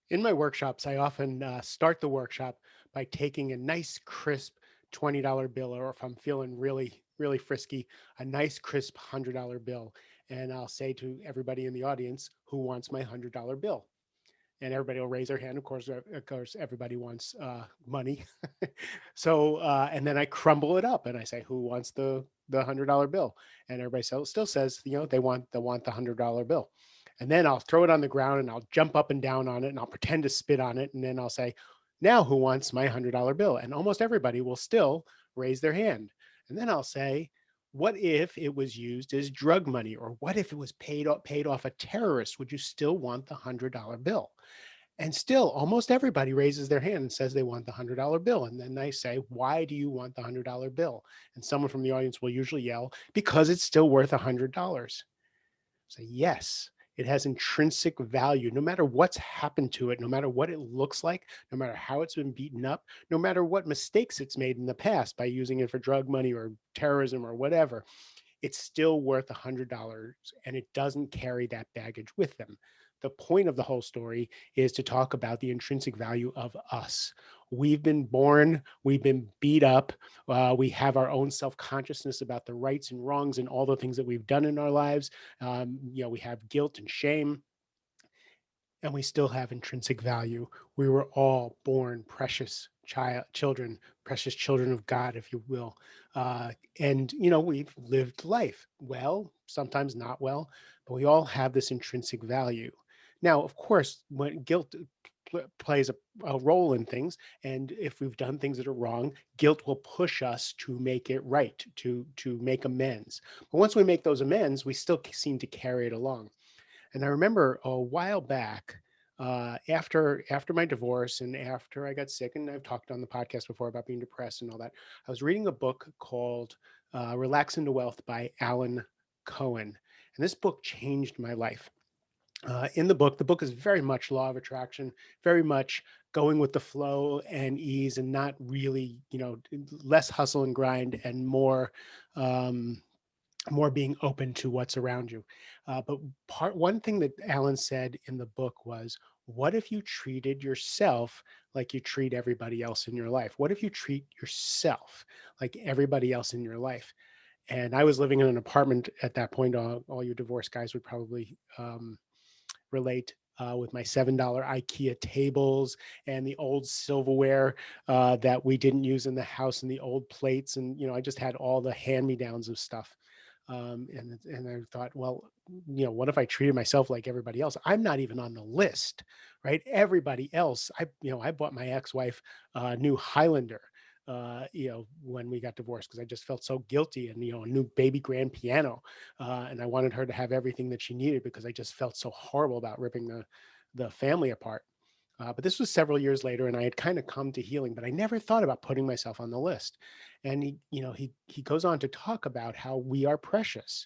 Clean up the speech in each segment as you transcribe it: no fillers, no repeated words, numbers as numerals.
In my workshops, I often start the workshop by taking a nice, crisp $20 bill, or if I'm feeling really, really frisky, a nice, crisp $100 bill. And I'll say to everybody in the audience, who wants my $100 bill? And everybody will raise their hand. Of course, everybody wants money. And then I crumble it up and I say, who wants the $100 bill? And everybody still says, they want the $100 bill. And then I'll throw it on the ground and I'll jump up and down on it and I'll pretend to spit on it. And then I'll say, now who wants my $100 bill? And almost everybody will still raise their hand. And then I'll say, what if it was used as drug money? Or what if it was paid off a terrorist? Would you still want the $100 bill? And still, almost everybody raises their hand and says they want the $100 bill. And then I say, why do you want the $100 bill? And someone from the audience will usually yell, because it's still worth $100. Say, yes, it has intrinsic value. No matter what's happened to it, no matter what it looks like, no matter how it's been beaten up, no matter what mistakes it's made in the past by using it for drug money or terrorism or whatever, it's still worth $100 and it doesn't carry that baggage with them. The point of the whole story is to talk about the intrinsic value of us. We've been born, we've been beat up, we have our own self consciousness about the rights and wrongs and all the things that we've done in our lives. We have guilt and shame, and we still have intrinsic value. We were all born children, precious children of God, if you will. And we've lived life well, sometimes not well, but we all have this intrinsic value. Now, of course, when guilt plays a role in things, and if we've done things that are wrong, guilt will push us to make it right, to make amends. But once we make those amends, we still seem to carry it along. And I remember a while back, after my divorce and after I got sick, and I've talked on the podcast before about being depressed and all that, I was reading a book called Relax into Wealth by Alan Cohen. And this book changed my life. In the book is very much law of attraction, very much going with the flow and ease, and not really, less hustle and grind and um, more being open to what's around you. But one thing that Alan said in the book was, what if you treated yourself like you treat everybody else in your life? What if you treat yourself like everybody else in your life? And I was living in an apartment at that point. All you divorced guys would probably relate. With my $7 IKEA tables and the old silverware that we didn't use in the house, and the old plates, and I just had all the hand-me-downs of stuff. And I thought, well, what if I treated myself like everybody else? I'm not even on the list, right? Everybody else, I bought my ex-wife a new Highlander, when we got divorced, because I just felt so guilty, and a new baby grand piano, and I wanted her to have everything that she needed because I just felt so horrible about ripping the family apart. But this was several years later, and I had kind of come to healing, but I never thought about putting myself on the list. And he goes on to talk about how we are precious,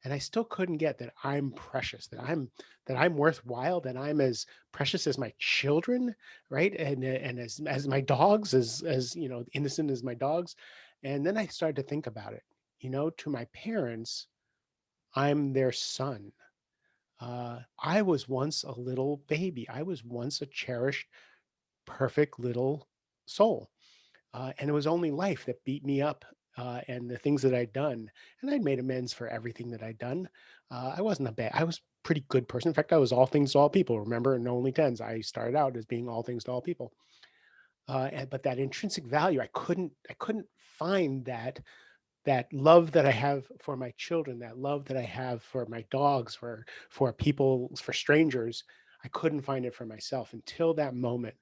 and I still couldn't get that I'm precious, that I'm worthwhile, that I'm as precious as my children, right? And as my dogs, as innocent as my dogs. And then I started to think about it. To my parents, I'm their son. I was once a little baby. I was once a cherished, perfect little soul. And it was only life that beat me up, and the things that I'd done. And I'd made amends for everything that I'd done. I was a pretty good person. In fact, I was all things to all people. Remember, in Only Tens, I started out as being all things to all people. But that intrinsic value, I couldn't find that love that I have for my children, that love that I have for my dogs, for people, for strangers. I couldn't find it for myself until that moment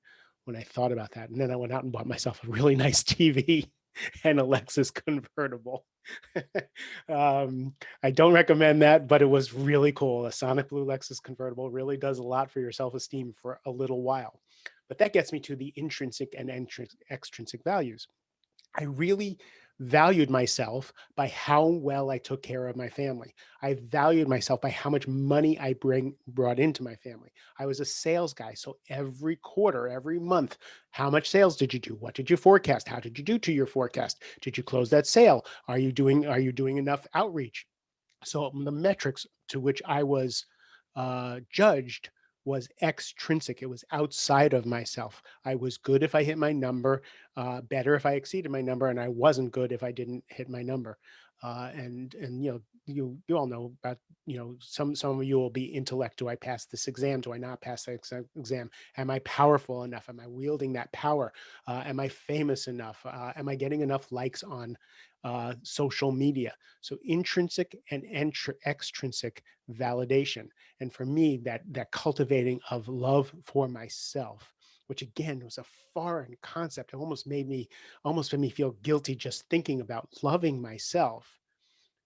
when I thought about that. And then I went out and bought myself a really nice TV and a Lexus convertible. um, I don't recommend that, but it was really cool. A Sonic Blue Lexus convertible really does a lot for your self-esteem for a little while. But that gets me to the intrinsic and extrinsic values. I really valued myself by how well I took care of my family. I valued myself by how much money I brought into my family. I was a sales guy, so every quarter, every month, how much sales did you do? What did you forecast? How did you do to your forecast? Did you close that sale? Are you doing enough outreach? So the metrics to which I was judged was extrinsic. It was outside of myself. I was good if I hit my number, better if I exceeded my number, and I wasn't good if I didn't hit my number. And you all know about, some of you will be intellect. Do I pass this exam? Do I not pass that exam? Am I powerful enough? Am I wielding that power? Am I famous enough? Am I getting enough likes on social media? So intrinsic and extrinsic validation. And for me, that cultivating of love for myself, which again was a foreign concept. It almost made me feel guilty just thinking about loving myself.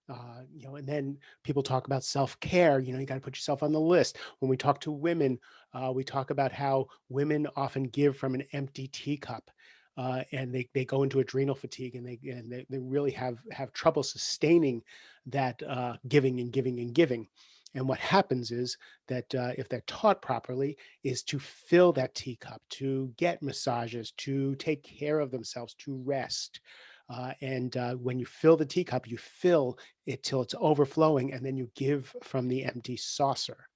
And then people talk about self-care. You got to put yourself on the list. When we talk to women, we talk about how women often give from an empty teacup. And they go into adrenal fatigue, and they really have trouble sustaining that giving and giving and giving. And what happens is that if they're taught properly, is to fill that teacup, to get massages, to take care of themselves, to rest. And when you fill the teacup, you fill it till it's overflowing, and then you give from the empty saucer,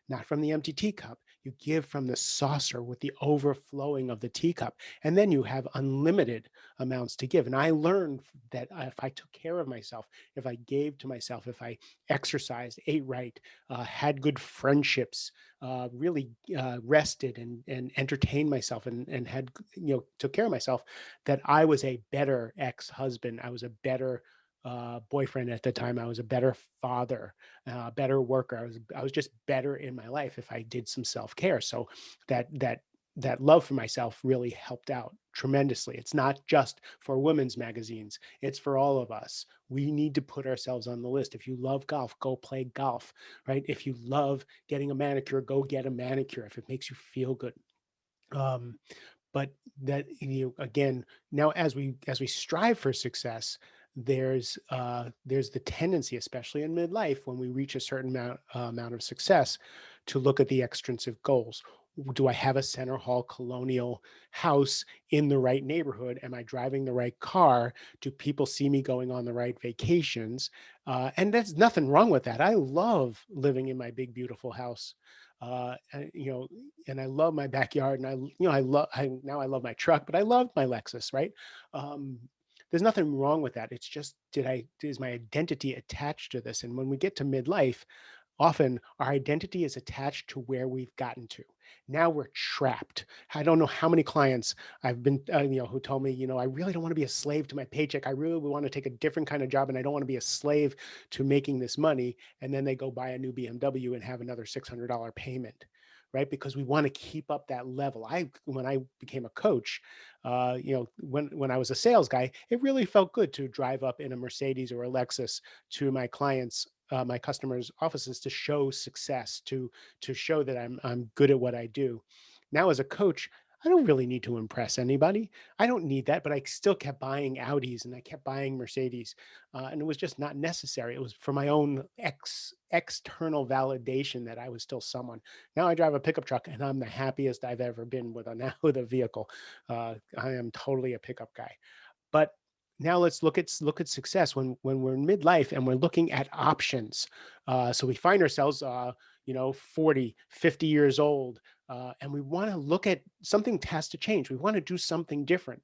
not from the empty teacup. You give from the saucer with the overflowing of the teacup, and then you have unlimited amounts to give. And I learned that if I took care of myself, if I gave to myself, if I exercised, ate right, had good friendships, really rested and entertained myself, and had took care of myself, that I was a better ex-husband. I was a better boyfriend at the time. I was a better father, better worker. I was just better in my life if I did some self care. So that love for myself really helped out tremendously. It's not just for women's magazines, it's for all of us. We need to put ourselves on the list. If you love golf, go play golf, right? If you love getting a manicure, go get a manicure if it makes you feel good. Um, but that, again, now as we strive for success, there's the tendency, especially in midlife, when we reach a certain amount of success, to look at the extrinsic goals. Do I have a center hall colonial house in the right neighborhood? Am I driving the right car? Do people see me going on the right vacations? And there's nothing wrong with that. I love living in my big beautiful house. And I love my backyard, and I love my truck, but I love my Lexus, right? Um, there's nothing wrong with that. It's just, is my identity attached to this? And when we get to midlife, often our identity is attached to where we've gotten to. Now we're trapped. I don't know how many clients I've been, who told me, I really don't want to be a slave to my paycheck. I really want to take a different kind of job, and I don't want to be a slave to making this money. And then they go buy a new BMW and have another $600 payment, right? Because we want to keep up that level. When I became a coach, when I was a sales guy, it really felt good to drive up in a Mercedes or a Lexus to my customers' offices, to show success, to show that I'm good at what I do. Now as a coach, I don't really need to impress anybody. I don't need that, but I still kept buying Audis and I kept buying Mercedes, and it was just not necessary. It was for my own external validation that I was still someone. Now I drive a pickup truck, and I'm the happiest I've ever been with a now with a vehicle. I am totally a pickup guy. But now let's look at success when we're in midlife and we're looking at options. So we find ourselves, 40, 50 years old, and we want to look at something has to change. We want to do something different.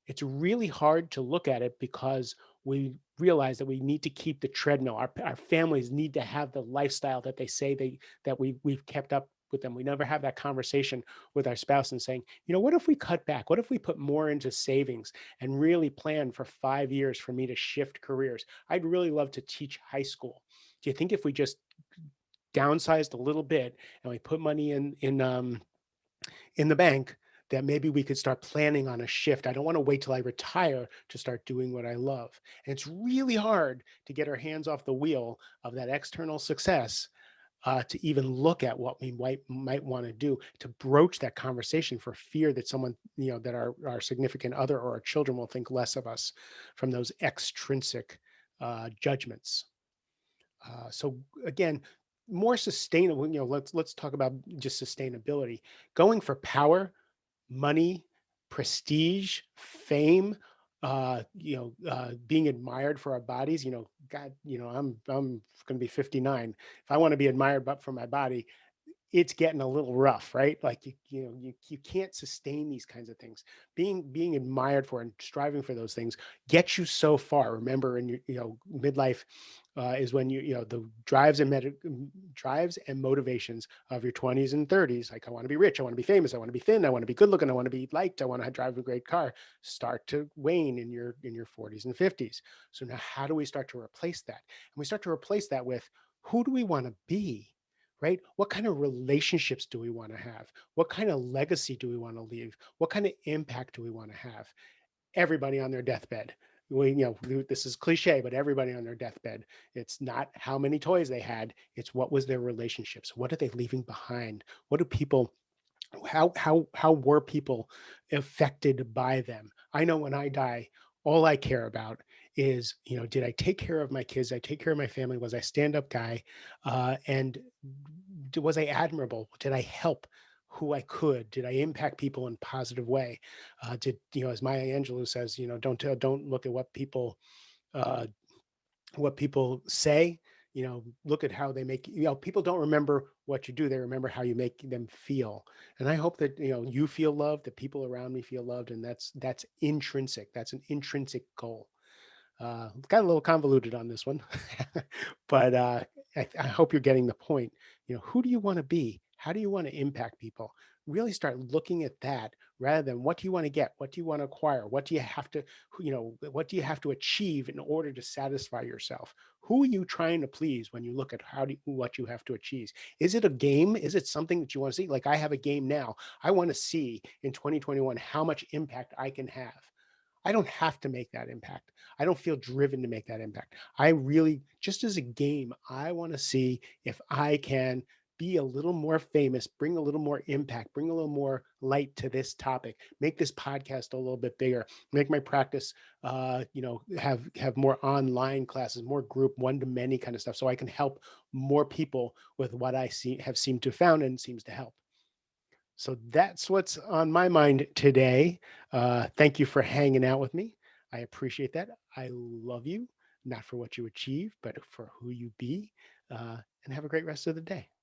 It's really hard to look at it because we realize that we need to keep the treadmill. Our families need to have the lifestyle that they say that we've kept up with them. We never have that conversation with our spouse and saying, what if we cut back? What if we put more into savings and really plan for 5 years for me to shift careers? I'd really love to teach high school. Do you think if we just downsized a little bit and we put money in the bank, that maybe we could start planning on a shift? I don't want to wait till I retire to start doing what I love. And it's really hard to get our hands off the wheel of that external success, to even look at what we might want to do, to broach that conversation, for fear that someone, that our significant other or our children will think less of us from those extrinsic judgments. So again, more sustainable. Let's talk about just sustainability. Going for power, money, prestige, fame, being admired for our bodies. God, I'm going to be 59. If I want to be admired but for my body, it's getting a little rough, right? Like you can't sustain these kinds of things. Being admired for and striving for those things gets you so far. Remember, in your midlife is when the drives and motivations of your 20s and 30s. Like, I want to be rich, I want to be famous, I want to be thin, I want to be good looking, I want to be liked, I want to drive a great car. Start to wane in your 40s and 50s. So now, how do we start to replace that? And we start to replace that with, who do we want to be? Right? What kind of relationships do we want to have? What kind of legacy do we want to leave? What kind of impact do we want to have? Everybody on their deathbed. This is cliche, but everybody on their deathbed. It's not how many toys they had. It's what was their relationships. What are they leaving behind? What do people how were people affected by them? I know when I die, all I care about is, did I take care of my kids? Did I take care of my family? Was I stand up guy? And was I admirable? Did I help who I could? Did I impact people in a positive way? Did as Maya Angelou says, don't look at uh, what people say. Look at how they make, people don't remember what you do, they remember how you make them feel. And I hope that you feel loved, that people around me feel loved, and that's intrinsic. That's an intrinsic goal. Got a little convoluted on this one, but I hope you're getting the point. Who do you want to be? How do you want to impact people? Really start looking at that, rather than what do you want to get? What do you want to acquire? What do you have to, what do you have to achieve in order to satisfy yourself? Who are you trying to please when you look at what you have to achieve? Is it a game? Is it something that you want to see? Like, I have a game now. I want to see in 2021 how much impact I can have. I don't have to make that impact. I don't feel driven to make that impact. I really, just as a game, I want to see if I can be a little more famous, bring a little more impact, bring a little more light to this topic, make this podcast a little bit bigger, make my practice, have more online classes, more group one to many kind of stuff, so I can help more people with what I have seemed to found and seems to help. So that's what's on my mind today. Thank you for hanging out with me. I appreciate that. I love you, not for what you achieve, but for who you be. And have a great rest of the day.